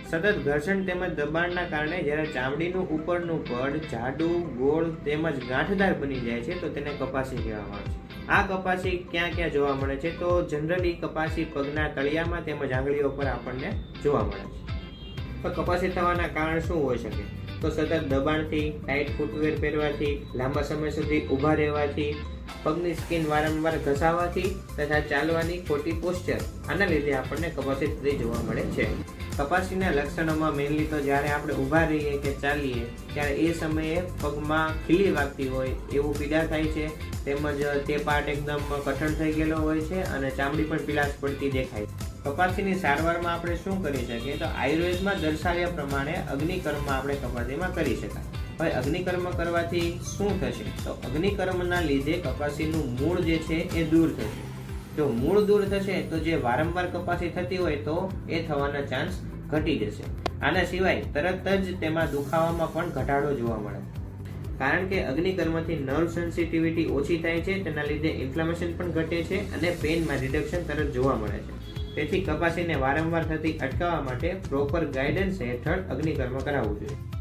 સતત ઘર્ષણ તેમજ દબાણના કારણે જ્યારે ચામડીનું ઉપરનું પડ જાડું, ગોળ તેમજ ગાંઠદાર બની જાય છે તો તેને કપાસી કહેવામાં આવે છે. આ કપાસી ક્યાં ક્યાં જોવા મળે છે? તો જનરલી કપાસી પગના તળિયામાં તેમજ આંગળીઓ પર આપણને જોવા મળે છે. તો કપાસી થવાના કારણ શું હોઈ શકે? તો સતત દબાણથી, ટાઈટ ફૂટવેર પહેરવાથી, લાંબા સમય સુધી ઊભા રહેવાથી, પગની સ્કિન વારંવાર ઘસાવાથી તથા ચાલવાની ખોટી પોસ્ચર, આના લીધે આપણને કપાસી થતી જોવા મળે છે. કપાસીના લક્ષણોમાં મેનલી તો જ્યારે આપણે ઊભા રહીએ કે ચાલીએ ત્યારે એ સમયે પગમાં ખીલી વાગતી હોય એવું પીડા થાય છે, તેમજ તે પાર્ટ એકદમ કઠણ થઈ ગયેલો હોય છે અને ચામડી પણ પીળાશ પડતી દેખાય છે. કપાસીની સારવારમાં આપણે શું કરી શકીએ? તો આયુર્વેદમાં દર્શાવ્યા પ્રમાણે અગ્નિકર્મ આપણે કપાસીમાં કરી શકાય. હવે અગ્નિકર્મ કરવાથી શું થશે? તો અગ્નિકર્મના લીધે કપાસીનું મૂળ જે છે એ દૂર થશે. જો મૂળ દૂર થશે તો જે વારંવાર કપાસી થતી હોય તો એ થવાના ચાન્સ ઘટી જશે. આના સિવાય તરત જ તેમાં દુખાવામાં પણ ઘટાડો જોવા મળે, કારણ કે અગ્નિકર્મથી નર્વ સેન્સિટિવિટી ઓછી થાય છે, તેના લીધે ઇન્ફ્લેમેશન પણ ઘટે છે અને પેઇનમાં રિડક્શન તરત જોવા મળે છે. તેથી કપાસીને વારંવાર થતી અટકાવવા માટે પ્રોપર ગાઈડન્સ હેઠળ અગ્નિકર્મ કરાવવું જોઈએ.